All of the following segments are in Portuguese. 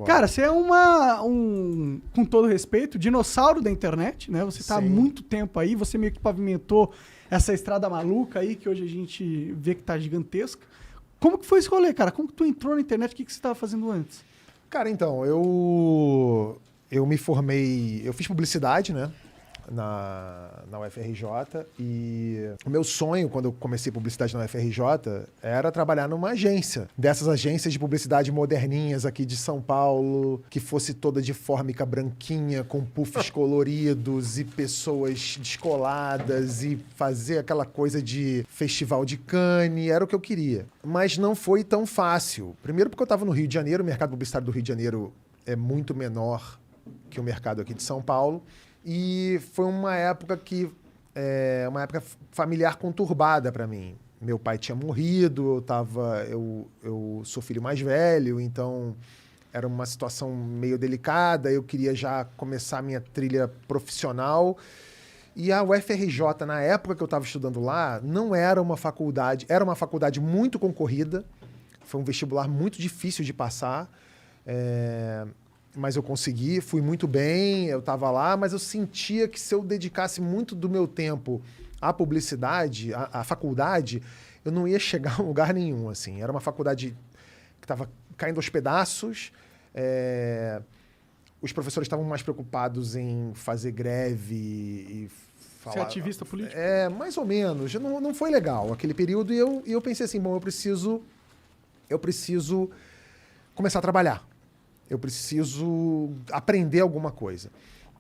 Cara, você é com todo respeito, dinossauro da internet, né? Você tá há muito tempo aí, você meio que pavimentou essa estrada maluca aí, que hoje a gente vê que tá gigantesca. Como que foi esse rolê, cara? Como que tu entrou na internet? O que você estava fazendo antes? Cara, então, eu me formei... Eu fiz publicidade, né? Na UFRJ, e o meu sonho, quando eu comecei publicidade na UFRJ, era trabalhar numa agência, dessas agências de publicidade moderninhas aqui de São Paulo, que fosse toda de fórmica branquinha, com puffs coloridos e pessoas descoladas, e fazer aquela coisa de festival de Cannes, era o que eu queria. Mas não foi tão fácil. Primeiro porque eu estava no Rio de Janeiro, o mercado publicitário do Rio de Janeiro é muito menor que o mercado aqui de São Paulo. E foi uma época uma época familiar conturbada para mim. Meu pai tinha morrido, eu sou filho mais velho, então era uma situação meio delicada. Eu queria já começar a minha trilha profissional. E a UFRJ, na época que eu estava estudando lá, não era uma faculdade, era uma faculdade muito concorrida. Foi um vestibular muito difícil de passar. Mas eu consegui, fui muito bem, eu estava lá, mas eu sentia que se eu dedicasse muito do meu tempo à publicidade, à faculdade, eu não ia chegar a lugar nenhum, assim. Era uma faculdade que estava caindo aos pedaços, os professores estavam mais preocupados em fazer greve e falar... Ser ativista político? Mais ou menos. Não foi legal aquele período, e eu pensei assim, bom, eu preciso começar a trabalhar. Eu preciso aprender alguma coisa.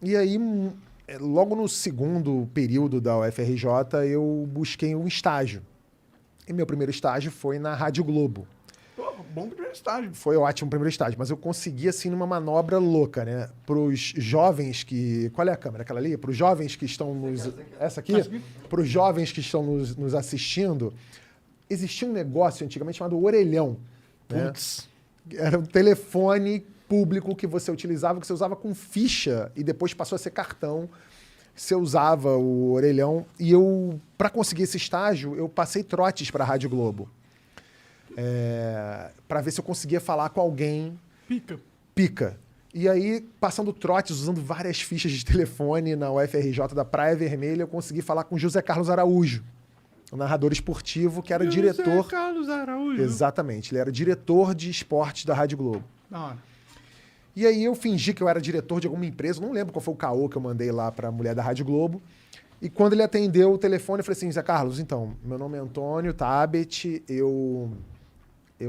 E aí, logo no segundo período da UFRJ, eu busquei um estágio. E meu primeiro estágio foi na Rádio Globo. Bom primeiro estágio. Foi ótimo o primeiro estágio, mas eu consegui, assim, numa manobra louca, né? Para os jovens que... Qual é a câmera? Aquela ali? Para os jovens que estão nos... Essa aqui? Para os jovens que estão nos assistindo, existia um negócio antigamente chamado orelhão. Putz. Né? Era um telefone público que você usava com ficha e depois passou a ser cartão. Você usava o orelhão. E eu, para conseguir esse estágio, eu passei trotes para a Rádio Globo. Para ver se eu conseguia falar com alguém. Pica. E aí, passando trotes, usando várias fichas de telefone na UFRJ da Praia Vermelha, eu consegui falar com José Carlos Araújo, o narrador esportivo, que era diretor... José Carlos Araújo. Exatamente. Ele era diretor de esportes da Rádio Globo. Ah. E aí eu fingi que eu era diretor de alguma empresa, não lembro qual foi o caô que eu mandei lá para a mulher da Rádio Globo. E quando ele atendeu o telefone, eu falei assim, Zé Carlos, então, meu nome é Antônio Tabet, eu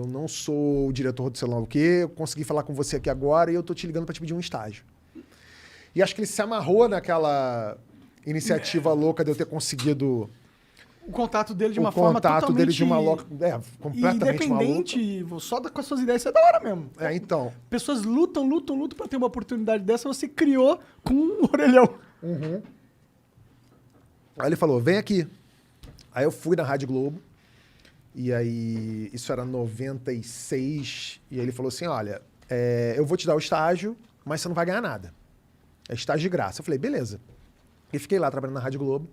não sou o diretor do sei lá o quê, eu consegui falar com você aqui agora e eu tô te ligando para te pedir um estágio. E acho que ele se amarrou naquela iniciativa louca de eu ter conseguido... O contato dele de uma forma totalmente... O contato dele de uma louca... completamente independente, só com as suas ideias, isso é da hora mesmo. Então. Pessoas lutam pra ter uma oportunidade dessa, você criou com um orelhão. Uhum. Aí ele falou, vem aqui. Aí eu fui na Rádio Globo, e aí isso era 96, e aí ele falou assim, olha, eu vou te dar o estágio, mas você não vai ganhar nada. É estágio de graça. Eu falei, beleza. E fiquei lá trabalhando na Rádio Globo.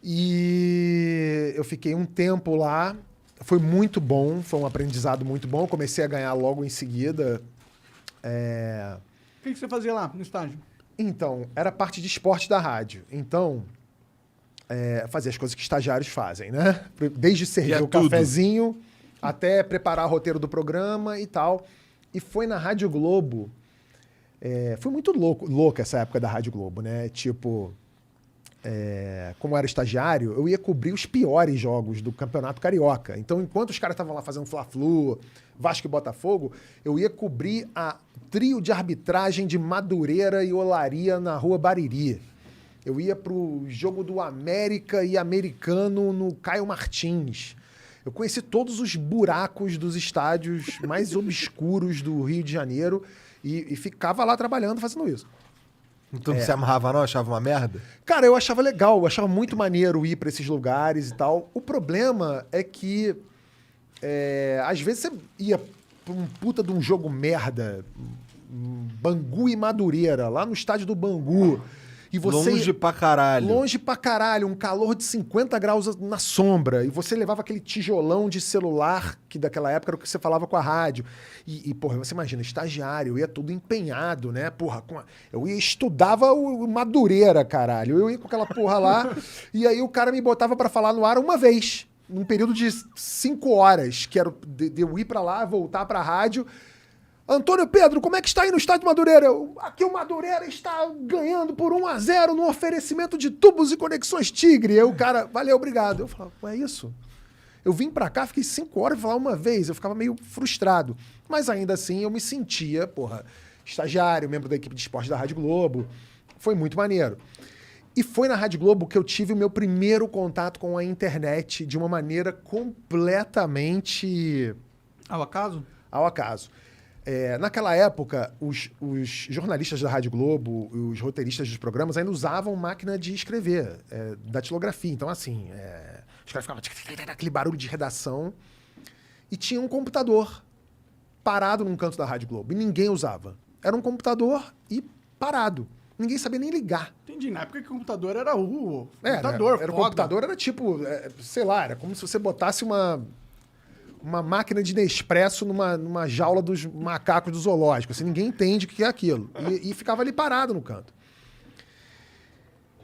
E eu fiquei um tempo lá, foi muito bom, foi um aprendizado muito bom. Eu comecei a ganhar logo em seguida. O que você fazia lá no estágio? Então, era parte de esporte da rádio. Então, fazia as coisas que estagiários fazem, né? Desde servir o cafezinho até preparar o roteiro do programa e tal. E foi na Rádio Globo. Foi muito louca essa época da Rádio Globo, né? Tipo... como eu era estagiário, eu ia cobrir os piores jogos do Campeonato Carioca. Então, enquanto os caras estavam lá fazendo Fla-Flu, Vasco e Botafogo, eu ia cobrir a trio de arbitragem de Madureira e Olaria na Rua Bariri. Eu ia pro jogo do América e Americano no Caio Martins. Eu conheci todos os buracos dos estádios mais obscuros do Rio de Janeiro e ficava lá trabalhando, fazendo isso. Tu não se amarrava não? Achava uma merda? Cara, eu achava legal, eu achava muito maneiro ir para esses lugares e tal. O problema é que, às vezes, você ia pra um puta de um jogo merda, Bangu e Madureira, lá no estádio do Bangu, E você Longe pra caralho. Longe pra caralho, um calor de 50 graus na sombra. E você levava aquele tijolão de celular, que daquela época era o que você falava com a rádio. Porra, você imagina, estagiário, eu ia tudo empenhado, né? Porra, eu estudava o Madureira, caralho. Eu ia com aquela porra lá, e aí o cara me botava pra falar no ar uma vez, num período de 5 horas, que era de eu ir pra lá, voltar pra rádio. Antônio Pedro, como é que está aí no estádio Madureira? Aqui o Madureira está ganhando por 1-0 no oferecimento de tubos e conexões Tigre. Aí o cara, valeu, obrigado. Eu falava, é isso? Eu vim pra cá, fiquei 5 horas pra falar uma vez. Eu ficava meio frustrado. Mas ainda assim eu me sentia, porra, estagiário, membro da equipe de esporte da Rádio Globo. Foi muito maneiro. E foi na Rádio Globo que eu tive o meu primeiro contato com a internet de uma maneira completamente... Ao acaso? Ao acaso. Naquela época, os jornalistas da Rádio Globo, os roteiristas dos programas ainda usavam máquina de escrever, datilografia. Então, assim, os caras ficavam aquele barulho de redação e tinha um computador parado num canto da Rádio Globo e ninguém usava. Era um computador e parado. Ninguém sabia nem ligar. Entendi. Na época que o computador era o computador. foda. O computador era tipo, sei lá, era como se você botasse uma máquina de Nespresso numa jaula dos macacos do zoológico. Assim, ninguém entende o que é aquilo. E ficava ali parado no canto.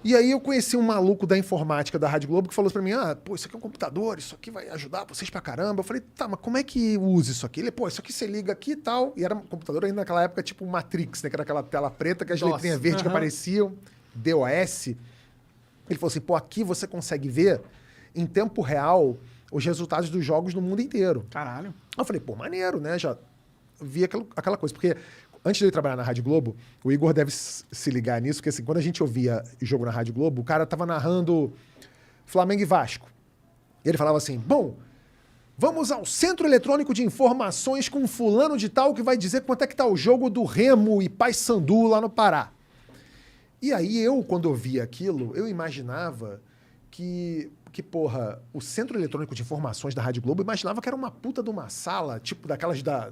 E aí eu conheci um maluco da informática da Rádio Globo que falou pra mim, isso aqui é um computador, isso aqui vai ajudar vocês pra caramba. Eu falei, tá, mas como é que usa isso aqui? Ele, isso aqui você liga aqui e tal. E era um computador ainda naquela época tipo Matrix, né? Que era aquela tela preta que as letrinhas verdes que apareciam, DOS. Ele falou assim, aqui você consegue ver em tempo real os resultados dos jogos no mundo inteiro. Caralho. Eu falei, maneiro, né? Já vi aquela coisa. Porque antes de eu trabalhar na Rádio Globo, o Igor deve se ligar nisso, porque assim, quando a gente ouvia o jogo na Rádio Globo, o cara tava narrando Flamengo e Vasco. E ele falava assim, vamos ao Centro Eletrônico de Informações com fulano de tal que vai dizer quanto é que tá o jogo do Remo e Paysandu lá no Pará. E aí quando eu via aquilo, eu imaginava que o Centro Eletrônico de Informações da Rádio Globo, imaginava que era uma puta de uma sala, tipo daquelas da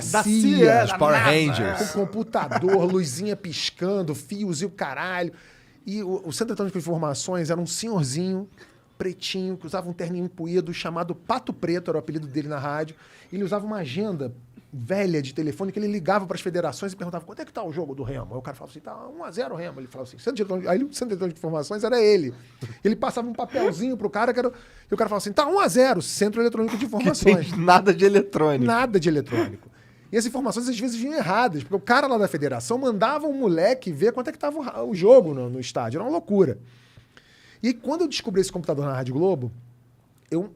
CIA, os Power Rangers. Com computador, luzinha piscando, fios e o caralho. E o Centro Eletrônico de Informações era um senhorzinho pretinho, que usava um terninho empuído, chamado Pato Preto, era o apelido dele na rádio. Ele usava uma agenda velha de telefone que ele ligava para as federações e perguntava quanto é que tá o jogo do Remo. Aí o cara falava assim, tá 1-0 Remo. Ele falava assim, aí o Centro de Informações era ele. Ele passava um papelzinho pro cara, e o cara falava assim, tá 1-0, Centro Eletrônico de Informações. Tem nada de eletrônico. Nada de eletrônico. E as informações às vezes vinham erradas, porque o cara lá da federação mandava um moleque ver quanto é que tava o jogo no estádio. Era uma loucura. E aí, quando eu descobri esse computador na Rádio Globo, eu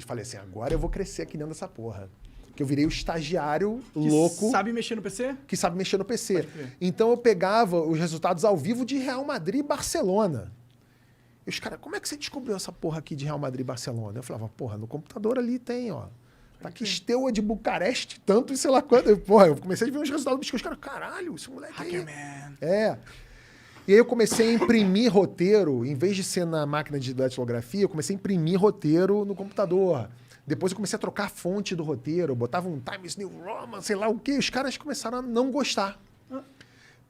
falei assim, agora eu vou crescer aqui dentro dessa porra. Que eu virei o estagiário louco. Que sabe mexer no PC? Que sabe mexer no PC. Então eu pegava os resultados ao vivo de Real Madrid e Barcelona. E os caras, como é que você descobriu essa porra aqui de Real Madrid e Barcelona? Eu falava, no computador ali tem, ó. Tá aqui Steaua de Bucareste, tanto e sei lá quanto. Eu comecei a ver os resultados dos caras, caralho, esse moleque Hackerman. E aí eu comecei a imprimir roteiro, em vez de ser na máquina de datilografia, eu comecei a imprimir roteiro no computador. Depois eu comecei a trocar a fonte do roteiro, eu botava um Times New Roman, sei lá o quê. Os caras começaram a não gostar.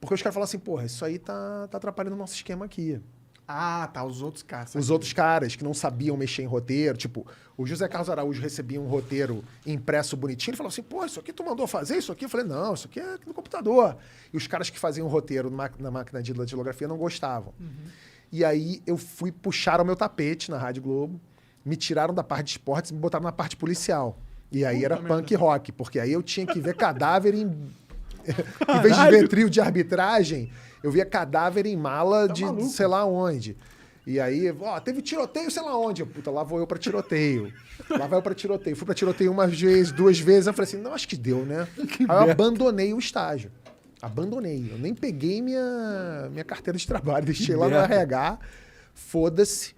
Porque os caras falaram assim, isso aí tá atrapalhando o nosso esquema aqui. Ah, tá, os outros caras. Os outros caras que não sabiam mexer em roteiro, tipo, o José Carlos Araújo recebia um roteiro impresso bonitinho, ele falava assim, isso aqui tu mandou fazer isso aqui? Eu falei, não, isso aqui é no computador. E os caras que faziam o roteiro na máquina de datilografia não gostavam. E aí eu fui puxar o meu tapete na Rádio Globo, me tiraram da parte de esportes e me botaram na parte policial. E aí era punk rock, porque aí eu tinha que ver cadáver em vez de ver trio de arbitragem, eu via cadáver em mala de sei lá onde. E aí, teve tiroteio sei lá onde. Lá vou eu pra tiroteio. Lá vai eu pra tiroteio. Fui pra tiroteio uma vez, 2 vezes. Eu falei assim, não, acho que deu, né? Aí eu abandonei o estágio. Abandonei. Eu nem peguei minha carteira de trabalho. Deixei lá no RH. Foda-se.